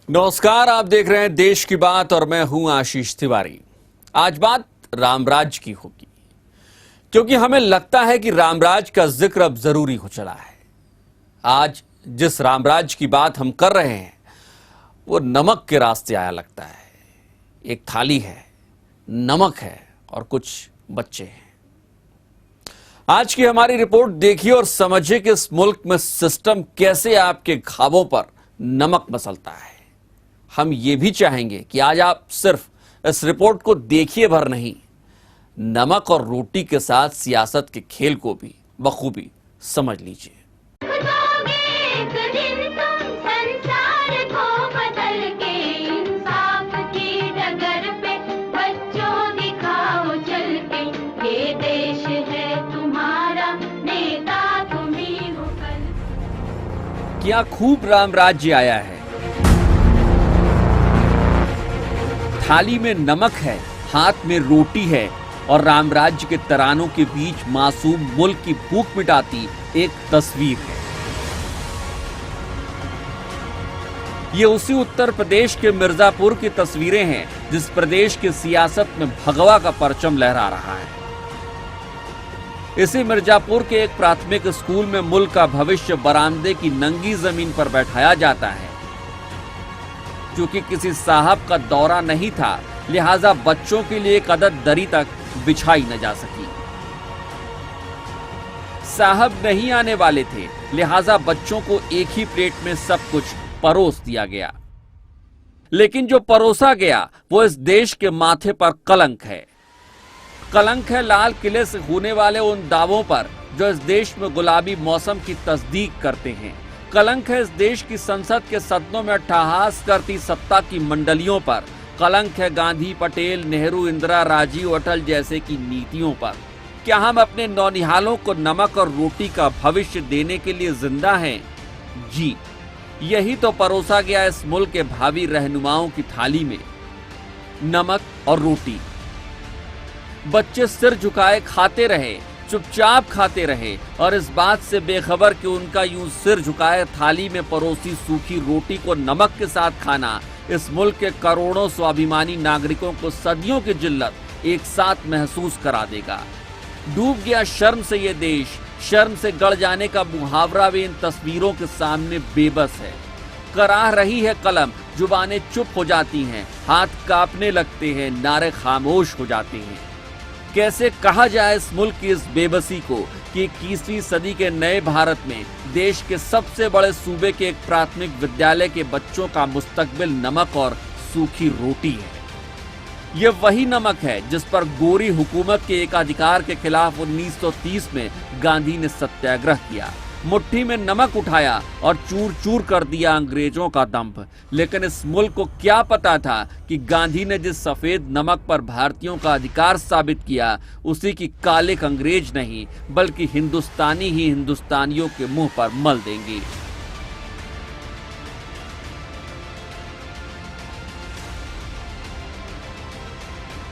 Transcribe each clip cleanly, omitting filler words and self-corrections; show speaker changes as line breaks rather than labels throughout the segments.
नमस्कार, आप देख रहे हैं देश की बात और मैं हूं आशीष तिवारी। आज बात रामराज की होगी क्योंकि हमें लगता है कि रामराज का जिक्र अब जरूरी हो चला है। आज जिस रामराज की बात हम कर रहे हैं वो नमक के रास्ते आया लगता है। एक थाली है, नमक है और कुछ बच्चे हैं। आज की हमारी रिपोर्ट देखिए और समझिए कि इस मुल्क में सिस्टम कैसे आपके घावों पर नमक मसलता है। हम ये भी चाहेंगे कि आज आप सिर्फ इस रिपोर्ट को देखिए भर नहीं, नमक और रोटी के साथ सियासत के खेल को भी बखूबी समझ लीजिए। क्या खूब राम राज्य आया है। थाली में नमक है, हाथ में रोटी है और रामराज्य के तरानों के बीच मासूम मुल्क की भूख मिटाती एक तस्वीर है। ये उसी उत्तर प्रदेश के मिर्जापुर की तस्वीरें हैं जिस प्रदेश की सियासत में भगवा का परचम लहरा रहा है। इसी मिर्जापुर के एक प्राथमिक स्कूल में मुल्क का भविष्य बरामदे की नंगी जमीन पर बैठाया जाता है। क्योंकि किसी साहब का दौरा नहीं था, लिहाजा बच्चों के लिए एक अदद दरी तक बिछाई न जा सकी। साहब नहीं आने वाले थे, लिहाजा बच्चों को एक ही प्लेट में सब कुछ परोस दिया गया। लेकिन जो परोसा गया वो इस देश के माथे पर कलंक है। कलंक है लाल किले से होने वाले उन दावों पर जो इस देश में गुलाबी मौसम की तस्दीक करते हैं। कलंक है इस देश की संसद के सदनों में अट्टहास करती सत्ता की मंडलियों पर। कलंक है गांधी, पटेल, नेहरू, इंदिरा, राजीव, अटल जैसे की नीतियों पर। क्या हम अपने नौनिहालों को नमक और रोटी का भविष्य देने के लिए जिंदा हैं? जी, यही तो परोसा गया इस मुल्क के भावी रहनुमाओं की थाली में, नमक और रोटी। बच्चे सिर झुकाए खाते रहे, चुपचाप खाते रहे और इस बात से बेखबर कि उनका यूं सिर झुकाए थाली में परोसी सूखी रोटी को नमक के साथ खाना इस मुल्क के करोड़ों स्वाभिमानी नागरिकों को सदियों की जिल्लत एक साथ महसूस करा देगा। डूब गया शर्म से ये देश, शर्म से गड़ जाने का मुहावरा भी इन तस्वीरों के सामने बेबस है। कराह रही है कलम, जुबानें चुप हो जाती हैं, हाथ कांपने लगते हैं, नारे खामोश हो जाते हैं। कैसे कहा जाए इस मुल्क की इस बेबसी को कि 21वीं सदी के नए भारत में देश के सबसे बड़े सूबे के एक प्राथमिक विद्यालय के बच्चों का मुस्तकबिल नमक और सूखी रोटी है। ये वही नमक है जिस पर गोरी हुकूमत के एकाधिकार के खिलाफ 1930 में गांधी ने सत्याग्रह किया। मुट्ठी में नमक उठाया और चूर चूर कर दिया अंग्रेजों का दंभ। लेकिन इस मुल्क को क्या पता था कि गांधी ने जिस सफेद नमक पर भारतीयों का अधिकार साबित किया, उसी की कालिक अंग्रेज नहीं बल्कि हिंदुस्तानी ही हिंदुस्तानियों के मुंह पर मल देंगे।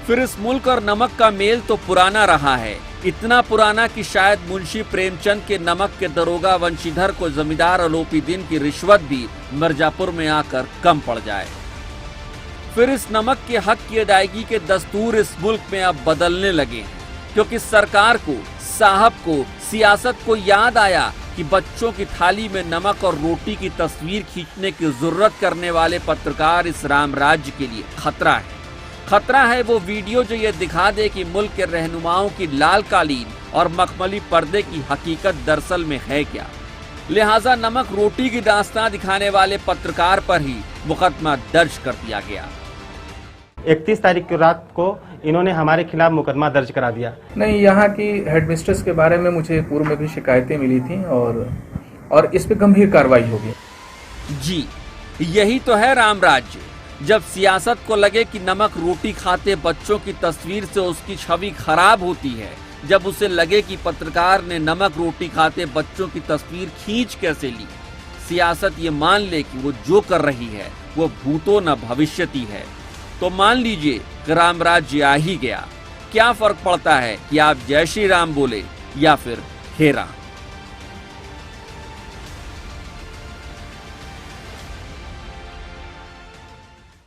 फिर इस मुल्क और नमक का मेल तो पुराना रहा है, इतना पुराना कि शायद मुंशी प्रेमचंद के नमक के दरोगा वंशीधर को जमींदार अलोपीदीन की रिश्वत भी मिर्जापुर में आकर कम पड़ जाए। फिर इस नमक के हक की अदायगी के दस्तूर इस मुल्क में अब बदलने लगे हैं, क्योंकि सरकार को, साहब को, सियासत को याद आया कि बच्चों की थाली में नमक और रोटी की तस्वीर खींचने की जरूरत करने वाले पत्रकार इस रामराज्य के लिए खतरा है। खतरा है वो वीडियो जो ये दिखा दे कि मुल्क के रहनुमाओं की लाल कालीन और मखमली पर्दे की हकीकत दरअसल में है क्या। लिहाजा नमक रोटी की दास्तां दिखाने वाले पत्रकार पर ही मुकदमा दर्ज कर दिया गया।
31 तारीख की रात को इन्होंने हमारे खिलाफ मुकदमा दर्ज करा दिया।
नहीं, यहाँ की हेडमिस्ट्रेस के बारे में मुझे पूर्व में भी शिकायतें मिली थी और इस पे गंभीर कार्रवाई होगी।
जी, यही तो है रामराज्य। जब सियासत को लगे कि नमक रोटी खाते बच्चों की तस्वीर से उसकी छवि खराब होती है, जब उसे लगे कि पत्रकार ने नमक रोटी खाते बच्चों की तस्वीर खींच कैसे ली, सियासत ये मान ले कि वो जो कर रही है वो भूतो न भविष्यति है, तो मान लीजिए कि रामराज्य आ ही गया। क्या फर्क पड़ता है कि आप जय श्री राम बोले या फिर हे राम।